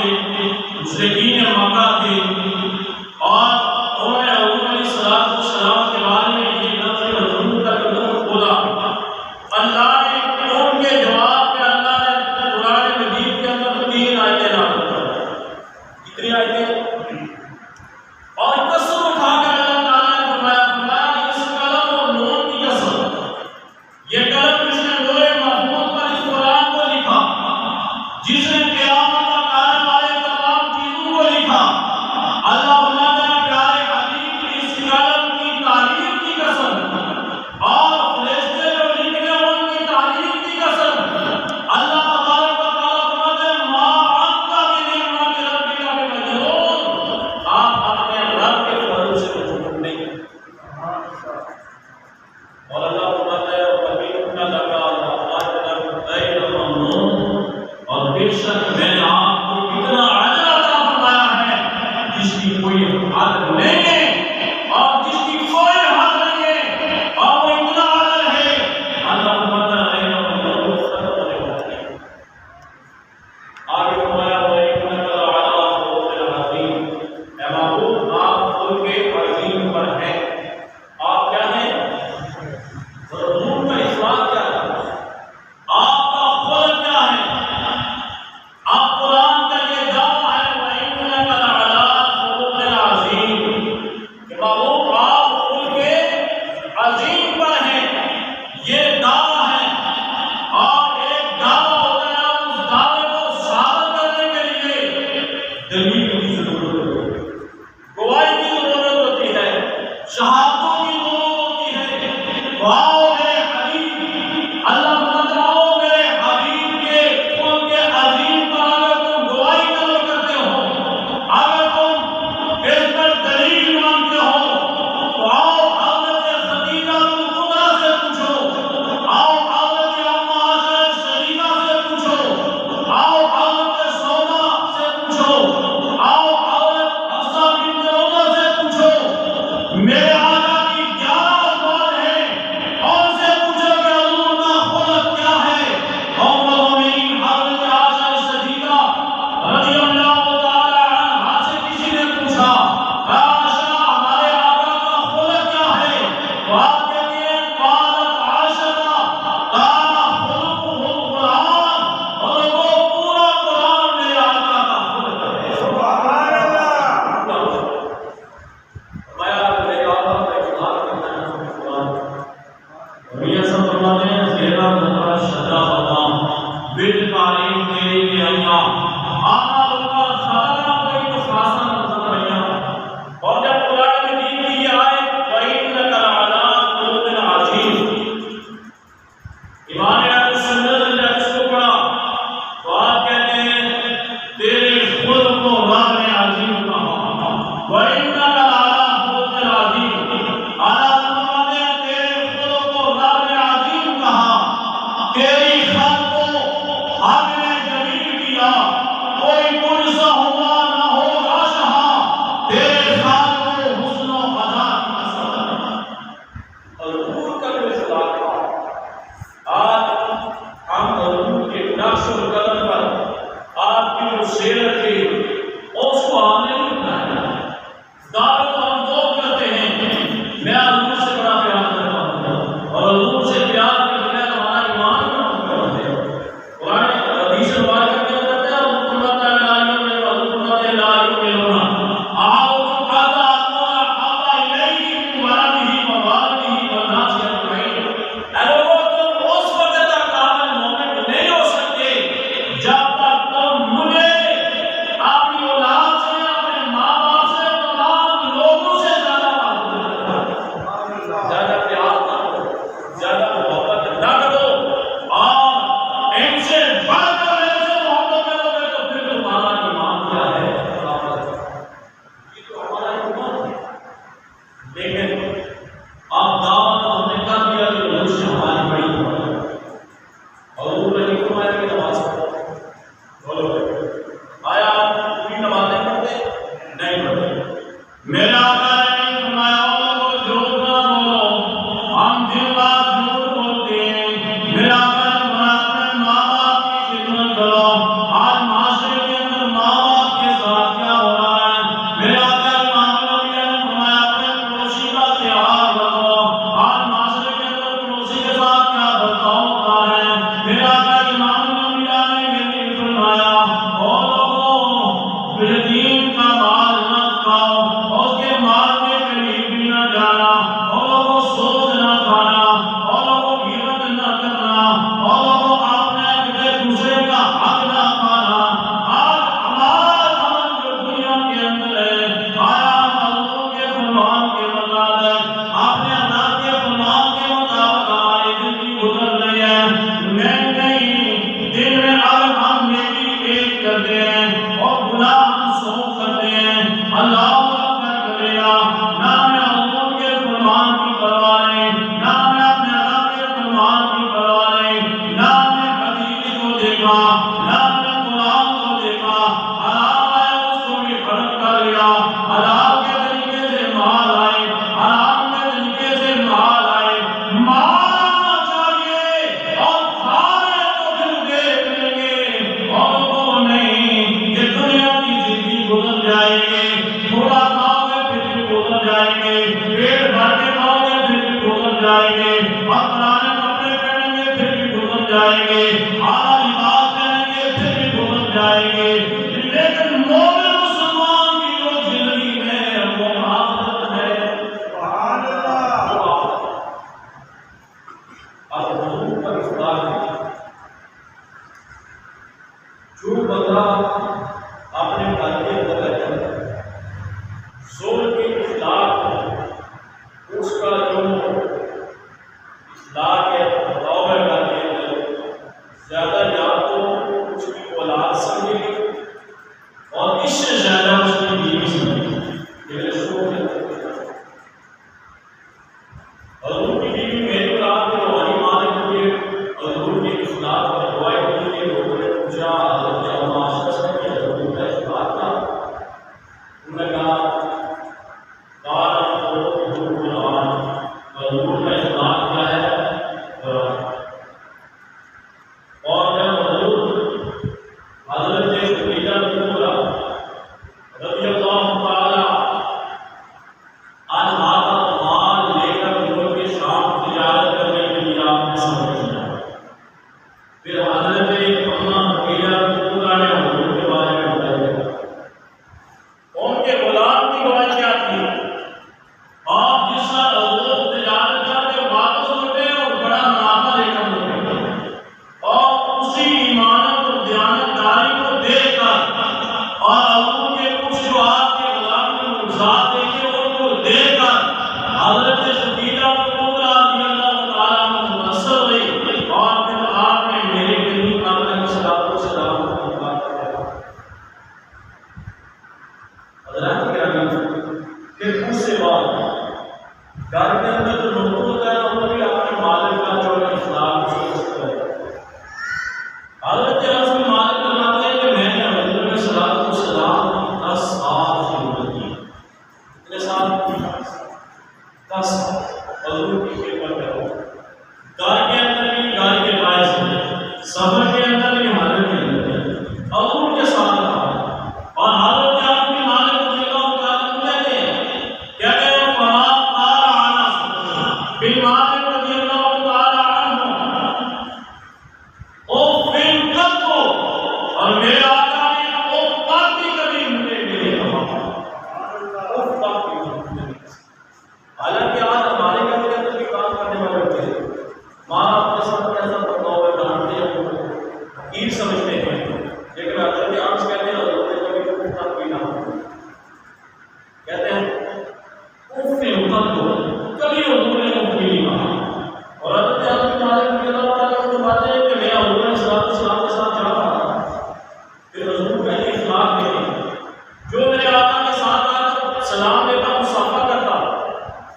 تھے، مشرکین مکہ تھے، اور انہوں نے حضور علیہ السلام کے بارے میں یہ لفظ حضور کا جو بولا، اللہ نے ان کے جواب میں اللہ نے قرآن مجید کے اندر 3 آیتیں نازل کر کتنی آیتیں؟ اور قسم اٹھا کر اللہ تعالیٰ نے فرمایا اس قلم اور نون کی قسم، یہ قلم جس نے لوح محفوظ پر اس قرآن کو لکھا، جس نے قیامت تک آنے والے تمام چیزوں کو لکھا، اللہ فرماتا ہے پیارے حبیب کی اس قلم کی تعریف کی قسم اور فرشتے جو لکھنے ان کی تعریف کی قسم، اللہ تبارک و تعالیٰ فرماتے ہیں ما انت بنعمت ربک بمجنون، آپ اپنے رب کے فضل سے مجنون نہیں۔ اور اللہ فرماتا ہے وَإِنَّ لَكَ لَأَجْرًا غَيْرَ مَمْنُونٍ، اور بے شک میں نے آپ کو اتنا اجر عطا فرمایا ہے جس کی کوئی حد نہیں ہے، اور جس کی کوئی حد نہیں ہے، اور وہ اتنا اجر ہے اللہ فرماتا ہے غیر ممنون، ختم ہونے والا ہے۔ آگے فرمایا وَإِنَّكَ لَعَلَىٰ خُلُقٍ عَظِيمٍ، اے محبوب آپ خلق عظیم پر ہیں۔ آپ کیا ہیں؟ حضور کا اخلاق کیا ہے؟ آپ کا خلق کیا ہے؟ آپ قرآن کا یہ دعویٰ ہے وَإِنَّكَ لَعَلَىٰ خُلُقٍ عَظِيمٍ، کہ محبوب آپ خلق عظیم پر ہیں، یہ دعویٰ ہے۔ اور ایک دعویٰ ہوتا ہے، اس دعوے کو ثابت کرنے کے لیے دلیل کی ضرورت ہوتی ہے، گواہی کی ضرورت ہوتی ہے، شہادتوں کی ضرورت ہوتی ہے۔ واؤ میرے حبیب، اللہ فرماتا ہے او میرے حبیب کے خلق عظیم پر اگر تم گواہی طلب کرتے ہو، اگر تم اس پر دلیل مانگتے ہو، تو آؤ حضرت خدیجہ الکبریٰ سے پوچھو، آؤ حضرت اما عائشہ صدیقہ سے پوچھو، آؤ حضرت سودا سے پوچھو، آؤ حضرت حفصہ بنت عمر سے پوچھو، میرے آقا کی 11 ازواج ہیں، ان سے پوچھو کہ حضور کا خلق کیا ہے۔ ام المؤمنین حضرت عائشہ صدیقہ رضی اللہ تعالی عنہا سے کسی نے پوچھا عائشہ ہمارے آقا کا خلق کیا ہے، تو آپ کہتے ہیں قالت عائشہ کان خلقہ القرآن، اور وہ پورا قرآن میرے آقا کا خلق ہے۔ سبحان اللہ۔ فرمایا میرے آقا کا اخلاق کرنا ہے قرآن۔ میاں صاحب فرماتے ہیں زیرا نظر شجا بدام بالتعلیم تیری نعمتاں آنا لوگا خاطرہ کوئی تو خاصا نظر آیا۔ اور جب قرآن مجید کی یہ آیت وَإِنَّكَ لَعَلَىٰ خُلُقٍ عَظِيمٍ، امام اہل سنت نے جب اس کو پڑھا تو آپ کہتے ہیں تیرے خلق کو رب نے عظیم کہا۔ وَإِنَّكَ لَعَلَىٰ خُلُقٍ عَظِيمٍ، اللہ فرماتے ہیں تیرے خلق کو رب نے عظیم کہا، تیری خلق کو حق نے جمیل کیا، کوئی مجھ سا ہوا نہ ہوگا شہاں، تیرے خلق کو حسن و ادا کی قسم۔ حضور کا جو اخلاق ہے، آج ہم حضور کے نقش و قدم پر آپ کی جو سیرت تھی اس کو ہم نے نہیں بنایا، دعوت ہم دو کرتے ہیں۔ میں حضور سے بڑا پیار کرتا ہوں، اور حضور سے پیار کے بغیر ہمارا ایمان نہ ہوتا ہے۔ قرآن حدیث مبارکہ کے اندر ہے حضور فرماتا ہے لا یؤمن، حضور فرماتے ہیں لا یؤمنون احدکم حتی اکون احب الیہ من ولدہ ووالدہ والناس اجمعین۔ اے لوگوں تم اس وقت تک کامل مومن نہیں ہو سکتے جب تک تم مجھے اپنے اور گناہ منسوخ کرتے ہیں، اللہ اکبر کبیرہ، نہ ہمیں حضور کے فرمان کی پرواہ نہیں، نہ ہمیں اپنے رب کے فرمان کی پرواہ نہیں، نہ ہمیں حدیث کو دیکھا، نہ ہمیں قرآن کو دیکھا، حرام ہے اس کو بھی فرق کر لیا، حلال کے طریقے سے مال آئے، حرام کے طریقے سے مال آئے، مال چاہیے اور کھانے کو پھر دیکھ لیں گے اور وہ نہیں کہ دنیا کی زندگی گزر جائے گی، تھوڑا کھاؤ گے پھر بھی گزر جائیں گے، پیٹ بھر کے کھاؤ گے پھر بھی گزر جائیں گے، اور پرانے کپڑے پہنیں گے پھر بھی گزر جائیں گے، اعلیٰ لباس پہنیں گے پھر بھی گزر جائیں گے، لیکن مومن مسلمان کی جو زندگی ہے وہ آخرت ہے۔ سبحان اللہ۔ اب حضور پر اصلاح ہے، جو بندہ اپنے گھر کے اندر زور کی اصلاح ہے، اس کا جو اصلاح کے دباؤ ہے گھر کے اندر، زیادہ یا تو اس کی اولاد سمجھے گی اور اس سے زیادہ اس کی بیوی سمجھے گی۔ یہ رسول ہے۔ حضور کی بیوی میری رات میں روحانی ماں نے مجھے حضور کی اصلاح پر دعائیں کی کہ لوگوں نے پوچھا حضرت عماشہ سے کہ حضور کا اصلاح تھا، انہوں نے کہا قال حضور قرآن، حضور کا اصلاح کیا ہے قرآن۔ اور جب حضور حضرت خدیجہ کبریٰ رضی اللہ تعالی عنہا کا مال لے کر ملک کے شام تجارت کرنے کے لیے آپ نے سفر کیا، پھر حضرت اماں خدیجہ کبریٰ نے حضور کے بارے میں بتایا، ان کے غلام کی بات کیا تھی، آپ جس طرح حضور تجارت کر کے واپس لوٹے اور بڑا منافع لے کر لوٹے، اور اسی ایمانت اور دیانتداری کو دیکھ کر اور حضور کے کچھ جو آپ کے غلام کے معجزات دیکھے ان کو دیکھ کر حضرت خدیجہ کبریٰ رضی اللہ تعالیٰ عنہ متاثر ہوئی، اور پھر آپ نے میرے قریب علیہ الصلوۃ والسلام کو بات کیا۔ حضرات گرامی، پھر اس سے بعد گھر کے اندر جو لوگ ہوتا ہے وہ بھی اپنے مالک کا جو اصلاح کرتا ہے۔ حضرت رسول مالک فرماتے ہیں کہ میں نے حضور علیہ الصلوۃ والسلام کی 10 سال خدمت کی۔ کتنے سال؟ 10 سال حضور کی خدمت کرو، گھر کے اندر بھی، گھر کے باہر سے، سفر کے اندر بھی، حضر کے اندر بھی حضور کے ساتھ رہا۔ اور حضرت رسول مالک رضی اللہ تعالیٰ عنہ کہتے ہیں فما قال انس بن مالک رضی اللہ تعالیٰ عنہ اوفن قطو، اور میرے آقا نے اوف بات بھی کبھی مجھے نہیں کہا، اوف بات بھی نہیں۔ حالانکہ آج ہمارے گھر کے اندر بھی کام کرنے والے ہوتے ہیں، ماں اپنے ساتھ کیسا برتاؤ ہے، ڈانٹتے ہیں، حقیر سمجھتے ہیں، لیکن حضرت عامش کہتے ہیں حضور نے کبھی اوف تک بھی نہ کہتے ہیں اوف نے قطو، کبھی حضور نے اوف بھی نہیں کہا۔ اور حضرت عامش مالک رضی اللہ تعالیٰ عنہ فرماتے ہیں کہ میں حضور علیہ الصلوۃ والسلام کے ساتھ جا رہا تھا، پھر حضور پہلی اخلاق دیکھی، جو میرے آقا کے ساتھ آ کر سلام دیتا، مصافحہ کرتا،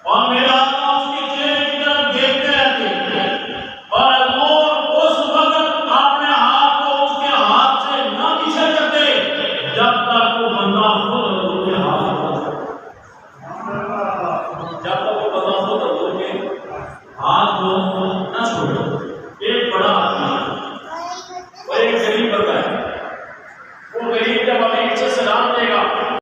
اور میرا آقا اس کے چہرے کی طرف دیکھتے رہتے، اور وہ اس وقت اپنے ہاتھ کو اس کے ہاتھ سے نہ پیچھے کرتے جب تک وہ بندہ خود حضور کے ہاتھ کو جب تک وہ بندہ خود حضور کے ہاتھ کو نہ چھوڑے۔ ایک بڑا آدمی اور ایک غریب بندہ ہے، وہ غریب جب ہمیں سے سلام دے گا